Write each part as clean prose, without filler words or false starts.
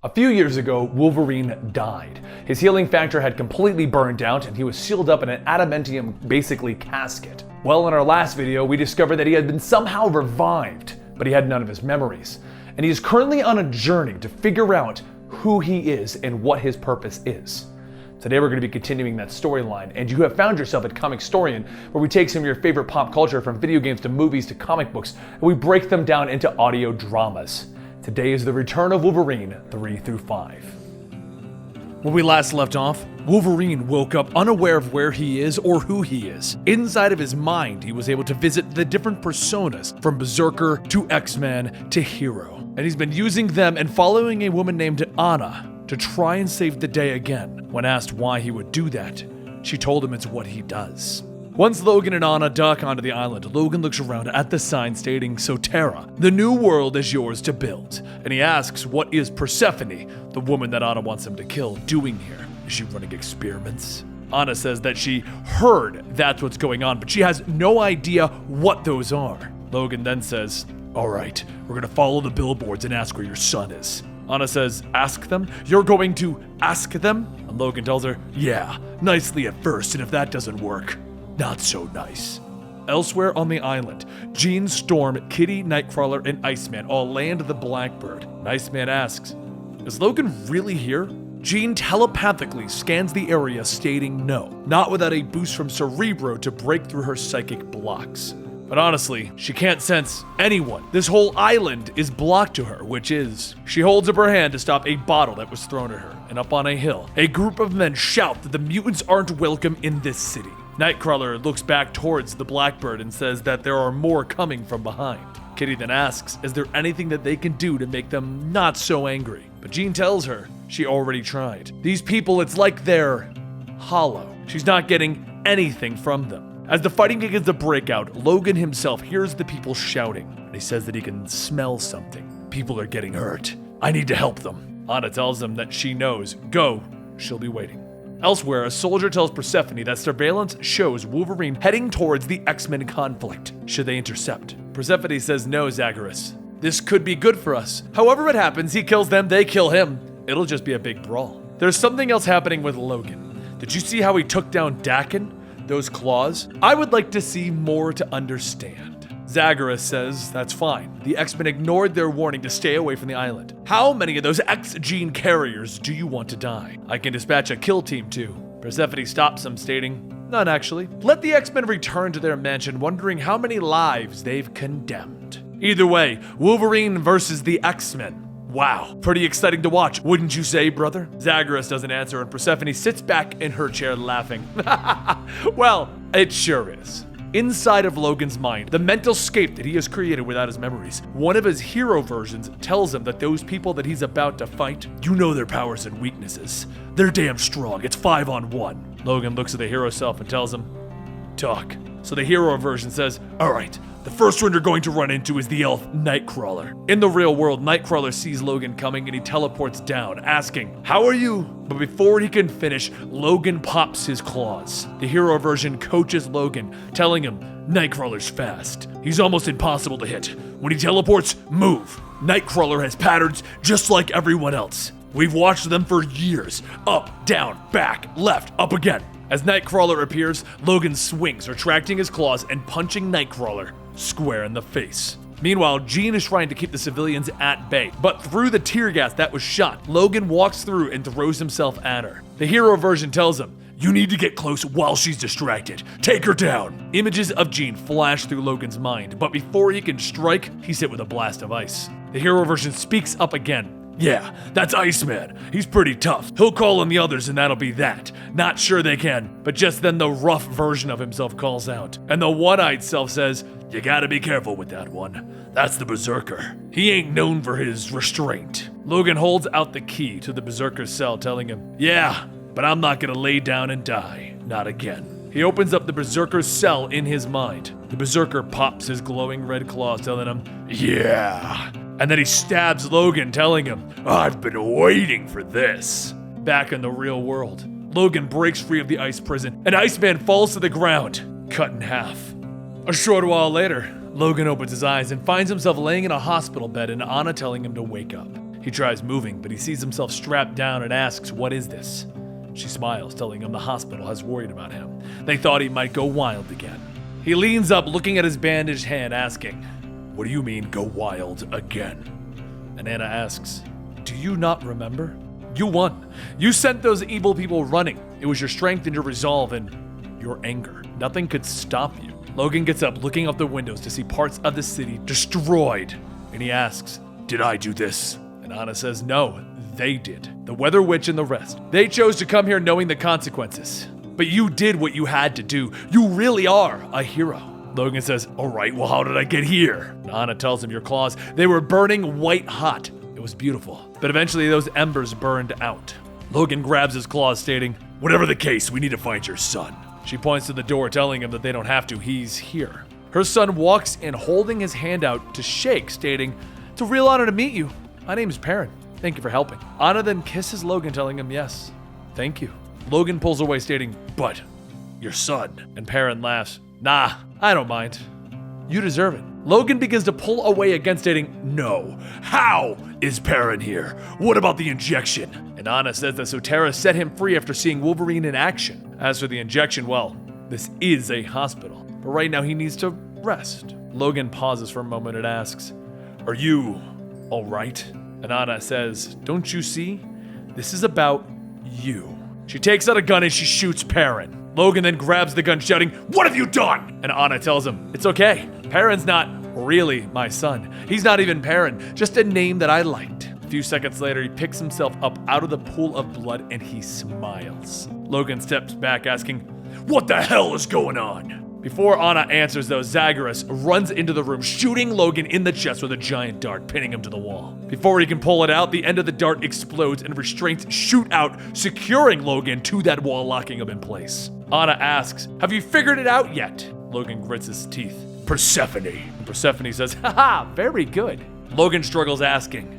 A few years ago, Wolverine died. His healing factor had completely burned out and he was sealed up in an adamantium, basically casket. Well, in our last video, we discovered that he had been somehow revived, but he had none of his memories. And he is currently on a journey to figure out who he is and what his purpose is. Today we're going to be continuing that storyline, and you have found yourself at Comicstorian, where we take some of your favorite pop culture from video games to movies to comic books, and we break them down into audio dramas. Today is the return of Wolverine 3 through 5. When we last left off, Wolverine woke up unaware of where he is or who he is. Inside of his mind, he was able to visit the different personas, from Berserker to X-Man to Hero. And he's been using them and following a woman named Anna to try and save the day again. When asked why he would do that, she told him it's what he does. Once Logan and Anna dock onto the island, Logan looks around at the sign stating, "Sotera, the new world is yours to build." And he asks, what is Persephone, the woman that Anna wants him to kill, doing here? Is she running experiments? Anna says that she heard that's what's going on, but she has no idea what those are. Logan then says, "All right, we're gonna follow the billboards and ask where your son is." Anna says, "Ask them? You're going to ask them?" And Logan tells her, "Yeah, nicely at first, and if that doesn't work, not so nice." Elsewhere on the island, Jean, Storm, Kitty, Nightcrawler, and Iceman all land the Blackbird. And Iceman asks, "Is Logan really here?" Jean telepathically scans the area stating no, not without a boost from Cerebro to break through her psychic blocks. But honestly, she can't sense anyone. This whole island is blocked to her, which is... She holds up her hand to stop a bottle that was thrown at her, and up on a hill, a group of men shout that the mutants aren't welcome in this city. Nightcrawler looks back towards the Blackbird and says that there are more coming from behind. Kitty then asks, is there anything that they can do to make them not so angry? But Jean tells her she already tried. These people, it's like they're hollow. She's not getting anything from them. As the fighting begins to break out, Logan himself hears the people shouting, and he says that he can smell something. People are getting hurt. I need to help them. Anna tells him that she knows. Go, she'll be waiting. Elsewhere, a soldier tells Persephone that surveillance shows Wolverine heading towards the X-Men conflict. Should they intercept? Persephone says no, Zagreus. This could be good for us. However it happens, he kills them, they kill him. It'll just be a big brawl. There's something else happening with Logan. Did you see how he took down Dakin? Those claws? I would like to see more to understand. Zagreus says that's fine. The X-Men ignored their warning to stay away from the island. How many of those X-gene carriers do you want to die? I can dispatch a kill team too. Persephone stops him, stating, none actually. Let the X-Men return to their mansion, wondering how many lives they've condemned. Either way, Wolverine versus the X-Men. Wow, pretty exciting to watch, wouldn't you say, brother? Zagreus doesn't answer, and Persephone sits back in her chair laughing. Well, it sure is. Inside of Logan's mind, the mental scape that he has created without his memories, one of his hero versions tells him that those people that he's about to fight, you know their powers and weaknesses. They're damn strong, it's 5-on-1. Logan looks at the hero self and tells him, talk. So the hero version says, all right, the first one you're going to run into is the elf Nightcrawler. In the real world, Nightcrawler sees Logan coming and he teleports down, asking, how are you? But before he can finish, Logan pops his claws. The hero version coaches Logan, telling him, Nightcrawler's fast. He's almost impossible to hit. When he teleports, move. Nightcrawler has patterns just like everyone else. We've watched them for years. Up, down, back, left, up again. As Nightcrawler appears, Logan swings, retracting his claws and punching Nightcrawler square in the face. Meanwhile, Jean is trying to keep the civilians at bay, but through the tear gas that was shot, Logan walks through and throws himself at her. The hero version tells him, you need to get close while she's distracted. Take her down. Images of Jean flash through Logan's mind, but before he can strike, he's hit with a blast of ice. The hero version speaks up again. Yeah, that's Iceman. He's pretty tough. He'll call on the others and that'll be that. Not sure they can. But just then the rough version of himself calls out. And the one-eyed self says, you gotta be careful with that one. That's the Berserker. He ain't known for his restraint. Logan holds out the key to the Berserker's cell, telling him, yeah, but I'm not gonna lay down and die. Not again. He opens up the Berserker's cell in his mind. The Berserker pops his glowing red claws, telling him, yeah. And then he stabs Logan, telling him, I've been waiting for this. Back in the real world, Logan breaks free of the ice prison, and Iceman falls to the ground, cut in half. A short while later, Logan opens his eyes and finds himself laying in a hospital bed and Anna telling him to wake up. He tries moving, but he sees himself strapped down and asks, "What is this?" She smiles, telling him the hospital has worried about him. They thought he might go wild again. He leans up, looking at his bandaged hand, asking, "What do you mean, go wild again?" And Anna asks, "Do you not remember? You won. You sent those evil people running. It was your strength and your resolve and your anger. Nothing could stop you." Logan gets up, looking out the windows to see parts of the city destroyed. And he asks, "Did I do this?" And Anna says, "No, they did. The Weather Witch and the rest. They chose to come here knowing the consequences. But you did what you had to do. You really are a hero." Logan says, "All right, well, how did I get here?" And Anna tells him, "Your claws, they were burning white hot. It was beautiful. But eventually those embers burned out." Logan grabs his claws, stating, "Whatever the case, we need to find your son." She points to the door, telling him that they don't have to. He's here. Her son walks in, holding his hand out to shake, stating, "It's a real honor to meet you. My name is Perrin. Thank you for helping." Anna then kisses Logan, telling him, "Yes, thank you." Logan pulls away, stating, "But your son." And Perrin laughs, "Nah, I don't mind. You deserve it." Logan begins to pull away again, stating, "No. How is Perrin here? What about the injection?" And Anna says that Sotera set him free after seeing Wolverine in action. As for the injection, well, this is a hospital. But right now he needs to rest. Logan pauses for a moment and asks, "Are you all right?" And Anna says, "Don't you see? This is about you." She takes out a gun and she shoots Perrin. Logan then grabs the gun, shouting, "What have you done?" And Anna tells him, "It's okay. Perrin's not really my son. He's not even Perrin, just a name that I liked." A few seconds later, he picks himself up out of the pool of blood and he smiles. Logan steps back, asking, "What the hell is going on?" Before Anna answers, though, Zagreus runs into the room, shooting Logan in the chest with a giant dart, pinning him to the wall. Before he can pull it out, the end of the dart explodes and restraints shoot out, securing Logan to that wall, locking him in place. Anna asks, "Have you figured it out yet?" Logan grits his teeth. "Persephone." And Persephone says, "Haha, very good." Logan struggles, asking,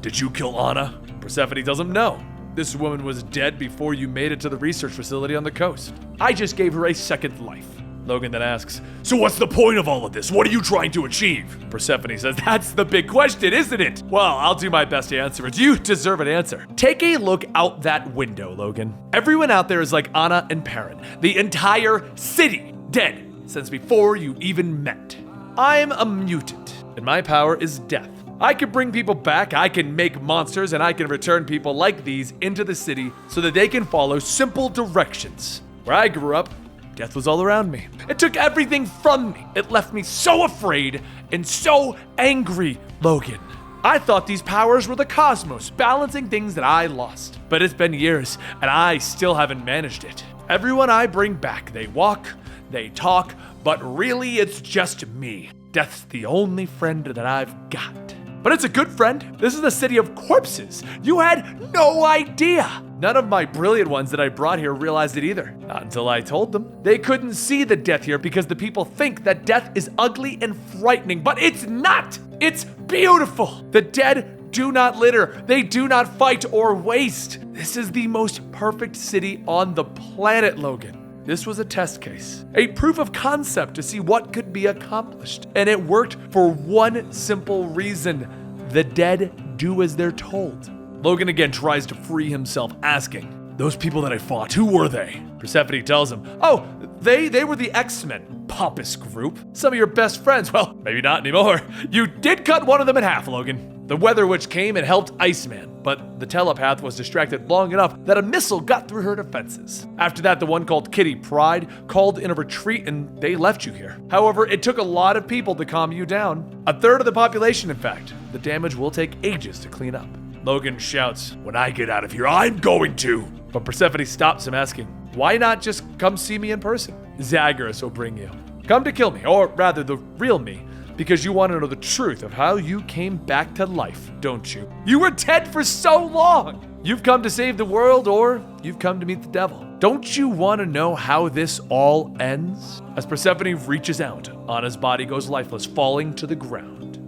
"Did you kill Anna?" Persephone tells him, "No. This woman was dead before you made it to the research facility on the coast. I just gave her a second life." Logan then asks, "So what's the point of all of this? What are you trying to achieve?" Persephone says, "That's the big question, isn't it?" "Well, I'll do my best to answer it. You deserve an answer. Take a look out that window, Logan. Everyone out there is like Anna and Perrin. The entire city dead since before you even met. I'm a mutant, and my power is death. I can bring people back, I can make monsters, and I can return people like these into the city so that they can follow simple directions. Where I grew up, death was all around me. It took everything from me. It left me so afraid and so angry, Logan. I thought these powers were the cosmos, balancing things that I lost. But it's been years, and I still haven't managed it. Everyone I bring back, they walk, they talk, but really it's just me. Death's the only friend that I've got. But it's a good friend. This is a city of corpses. You had no idea. None of my brilliant ones that I brought here realized it either. Not until I told them. They couldn't see the death here because the people think that death is ugly and frightening, but it's not. It's beautiful. The dead do not litter. They do not fight or waste. This is the most perfect city on the planet, Logan. This was a test case, a proof of concept to see what could be accomplished. And it worked for one simple reason. The dead do as they're told. Logan again tries to free himself, asking, "Those people that I fought, who were they?" Persephone tells him, "Oh, they were the X-Men, pompous group. Some of your best friends. Well, maybe not anymore. You did cut one of them in half, Logan. The Weather Witch came and helped Iceman, but the telepath was distracted long enough that a missile got through her defenses. After that, the one called Kitty Pryde called in a retreat and they left you here. However, it took a lot of people to calm you down. A third of the population, in fact. The damage will take ages to clean up." Logan shouts, "When I get out of here, I'm going to." But Persephone stops him, asking, "Why not just come see me in person? Zagreus will bring you. Come to kill me, or rather the real me, because you want to know the truth of how you came back to life, don't you? You were dead for so long. You've come to save the world, or you've come to meet the devil. Don't you want to know how this all ends?" As Persephone reaches out, Anna's body goes lifeless, falling to the ground.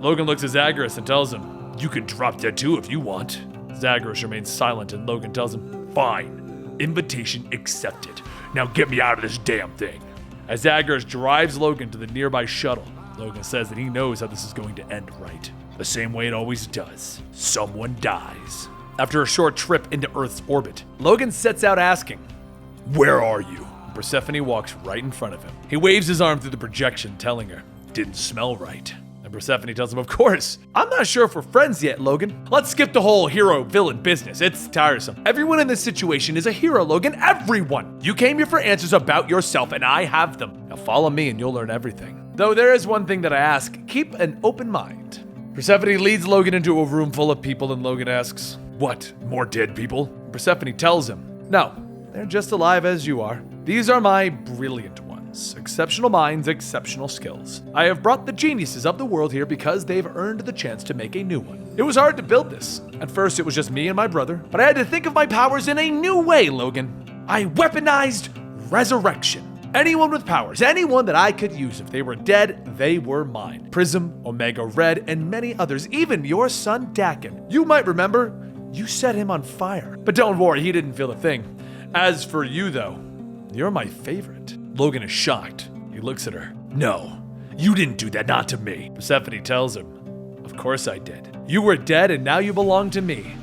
Logan looks at Zagreus and tells him, "You can drop dead too if you want." Zagreus remains silent and Logan tells him, "Fine. Invitation accepted. Now get me out of this damn thing." As Zagreus drives Logan to the nearby shuttle, Logan says that he knows how this is going to end right. The same way it always does. Someone dies. After a short trip into Earth's orbit, Logan sets out asking, Where are you? Persephone walks right in front of him. He waves his arm through the projection, telling her, Didn't smell right. and Persephone tells him, of course, I'm not sure if we're friends yet, Logan. Let's skip the whole hero-villain business. It's tiresome. Everyone in this situation is a hero, Logan. Everyone. You came here for answers about yourself, and I have them. Now follow me and you'll learn everything. Though there is one thing that I ask, keep an open mind. Persephone leads Logan into a room full of people, and Logan asks, What? More dead people? Persephone tells him, no, they're just alive as you are. These are my brilliant ones. Exceptional minds, exceptional skills. I have brought the geniuses of the world here because they've earned the chance to make a new one. It was hard to build this. At first, it was just me and my brother, but I had to think of my powers in a new way, Logan. I weaponized resurrection. Anyone with powers, anyone that I could use. If they were dead, they were mine. Prism, Omega Red, and many others, even your son Dakin. You might remember, you set him on fire. But don't worry, he didn't feel a thing. As for you, though, you're my favorite. Logan is shocked. He looks at her. No, you didn't do that, not to me. Persephone tells him, of course I did. You were dead and now you belong to me.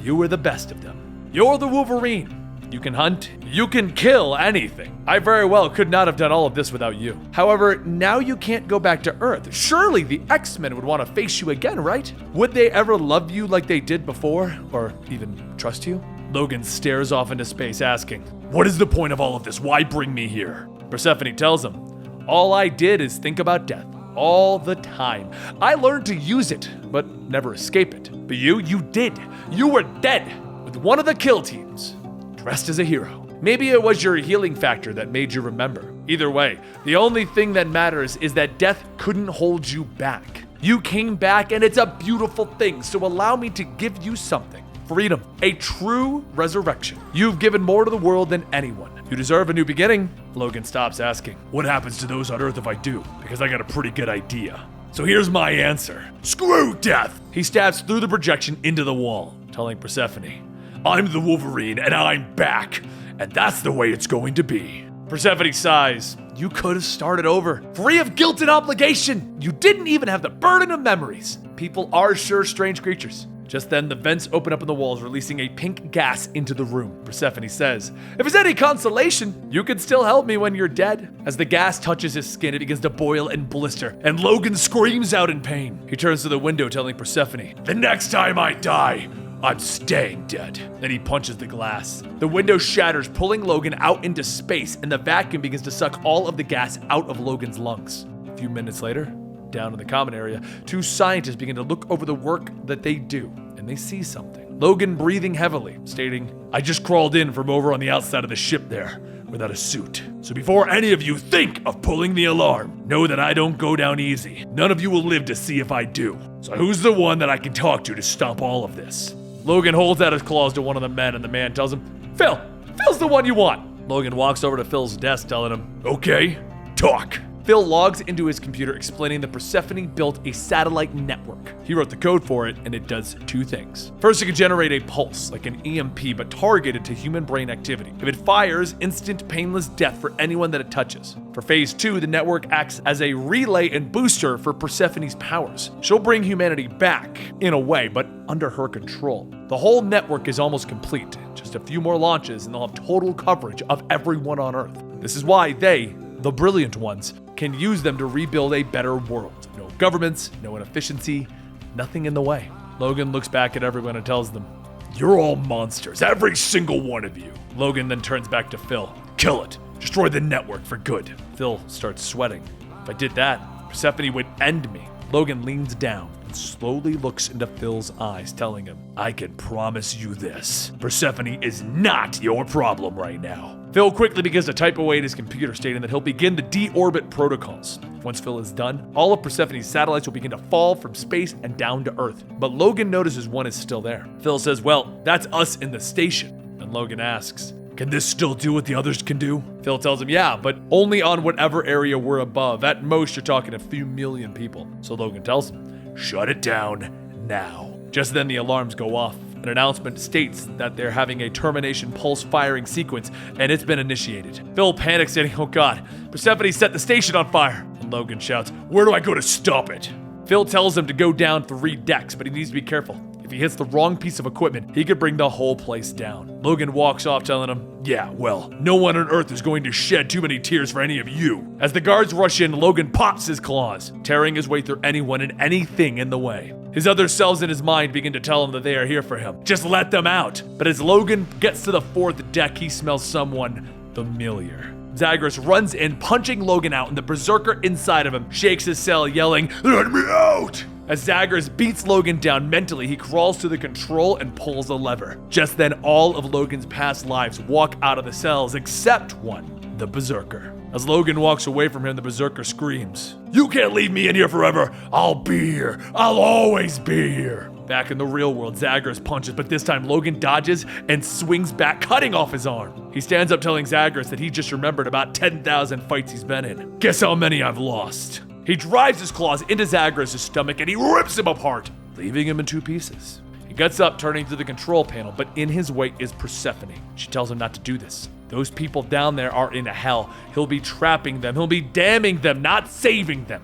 You were the best of them. You're the Wolverine. You can hunt, you can kill anything. I very well could not have done all of this without you. However, now you can't go back to Earth. Surely the X-Men would want to face you again, right? Would they ever love you like they did before? Or even trust you? Logan stares off into space asking, What is the point of all of this? Why bring me here? Persephone tells him, all I did is think about death. All the time. I learned to use it, but never escape it. But you did. You were dead with one of the kill teams. Dressed as a hero. Maybe it was your healing factor that made you remember. Either way, the only thing that matters is that death couldn't hold you back. You came back and it's a beautiful thing, so allow me to give you something. Freedom. A true resurrection. You've given more to the world than anyone. You deserve a new beginning. Logan stops asking, What happens to those on Earth if I do? Because I got a pretty good idea. So here's my answer. Screw death! He stabs through the projection into the wall, telling Persephone, I'm the Wolverine and I'm back. And that's the way it's going to be. Persephone sighs. You could have started over, free of guilt and obligation. You didn't even have the burden of memories. People are sure strange creatures. Just then, the vents open up in the walls, releasing a pink gas into the room. Persephone says, if it's any consolation, you can still help me when you're dead. As the gas touches his skin, it begins to boil and blister, and Logan screams out in pain. He turns to the window, telling Persephone, The next time I die, I'm staying dead. Then he punches the glass. The window shatters, pulling Logan out into space, and the vacuum begins to suck all of the gas out of Logan's lungs. A few minutes later, down in the common area, two scientists begin to look over the work that they do, and they see something. Logan breathing heavily, stating, I just crawled in from over on the outside of the ship there, without a suit. So before any of you think of pulling the alarm, know that I don't go down easy. None of you will live to see if I do. So who's the one that I can talk to stop all of this? Logan holds out his claws to one of the men, and the man tells him, Phil! Phil's the one you want! Logan walks over to Phil's desk, telling him, Okay, talk. Phil logs into his computer, explaining that Persephone built a satellite network. He wrote the code for it, and it does two things. First, it can generate a pulse, like an EMP, but targeted to human brain activity. If it fires, instant painless death for anyone that it touches. For phase 2, the network acts as a relay and booster for Persephone's powers. She'll bring humanity back, in a way, but under her control. The whole network is almost complete. Just a few more launches, and they'll have total coverage of everyone on Earth. This is why they, the brilliant ones, can use them to rebuild a better world. No governments, no inefficiency, nothing in the way. Logan looks back at everyone and tells them, You're all monsters, every single one of you. Logan then turns back to Phil. Kill it. Destroy the network for good. Phil starts sweating. If I did that, Persephone would end me. Logan leans down and slowly looks into Phil's eyes, telling him, I can promise you this. Persephone is not your problem right now. Phil quickly begins to type away at his computer, stating that he'll begin the deorbit protocols. Once Phil is done, all of Persephone's satellites will begin to fall from space and down to Earth. But Logan notices one is still there. Phil says, well, that's us in the station. And Logan asks, can this still do what the others can do? Phil tells him, yeah, but only on whatever area we're above. At most, you're talking a few million people. So Logan tells him, shut it down now. Just then the alarms go off. An announcement states that they're having a termination pulse firing sequence, and it's been initiated. Phil panics, saying, oh god, Persephone set the station on fire. And Logan shouts, where do I go to stop it? Phil tells him to go down 3 decks, but he needs to be careful. If he hits the wrong piece of equipment, he could bring the whole place down. Logan walks off telling him, yeah, well, no one on Earth is going to shed too many tears for any of you. As the guards rush in, Logan pops his claws, tearing his way through anyone and anything in the way. His other selves in his mind begin to tell him that they are here for him. Just let them out. But as Logan gets to the 4th deck, he smells someone familiar. Zagreus runs in, punching Logan out, and the berserker inside of him shakes his cell, yelling, "Let me out!" As Zagreus beats Logan down mentally, he crawls to the control and pulls a lever. Just then, all of Logan's past lives walk out of the cells except one, the berserker. As Logan walks away from him, the berserker screams, "You can't leave me in here forever! I'll be here! I'll always be here!" Back in the real world, Zagreus punches, but this time Logan dodges and swings back, cutting off his arm. He stands up telling Zagreus that he just remembered about 10,000 fights he's been in. Guess how many I've lost. He drives his claws into Zagreus' stomach and he rips him apart, leaving him in 2 pieces. He gets up, turning to the control panel, but in his way is Persephone. She tells him not to do this. Those people down there are in hell. He'll be trapping them. He'll be damning them, not saving them.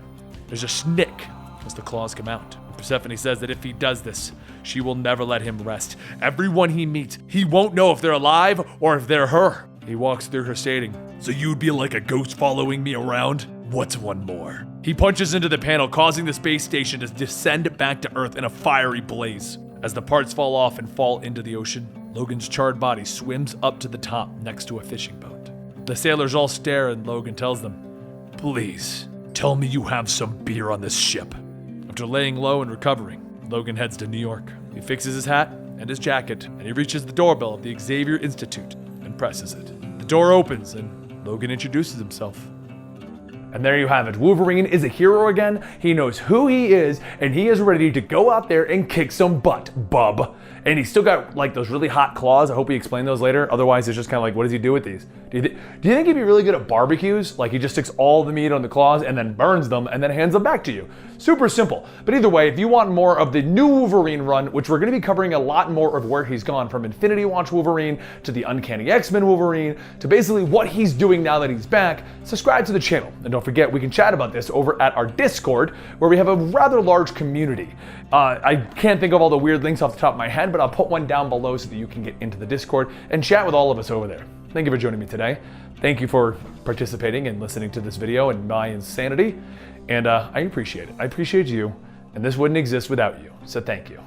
There's a snick as the claws come out. Persephone says that if he does this, she will never let him rest. Everyone he meets, he won't know if they're alive or if they're her. He walks through her stating, "So you'd be like a ghost following me around? What's one more?" He punches into the panel, causing the space station to descend back to Earth in a fiery blaze. As the parts fall off and fall into the ocean, Logan's charred body swims up to the top next to a fishing boat. The sailors all stare and Logan tells them, "Please, tell me you have some beer on this ship." After laying low and recovering, Logan heads to New York. He fixes his hat and his jacket, and he reaches the doorbell of the Xavier Institute and presses it. The door opens and Logan introduces himself. And there you have it. Wolverine is a hero again. He knows who he is, and he is ready to go out there and kick some butt, bub. And he's still got like those really hot claws. I hope he explained those later. Otherwise, it's just kind of like, what does he do with these? Do you think he'd be really good at barbecues? Like he just sticks all the meat on the claws and then burns them and then hands them back to you. Super simple. But either way, if you want more of the new Wolverine run, which we're going to be covering a lot more of where he's gone from Infinity Watch Wolverine to the Uncanny X-Men Wolverine to basically what he's doing now that he's back, subscribe to the channel. And don't forget, we can chat about this over at our Discord, where we have a rather large community. I can't think of all the weird links off the top of my head, but I'll put one down below so that you can get into the Discord and chat with all of us over there. Thank you for joining me today. Thank you for participating and listening to this video and my insanity. And I appreciate it. I appreciate you, and this wouldn't exist without you. So thank you.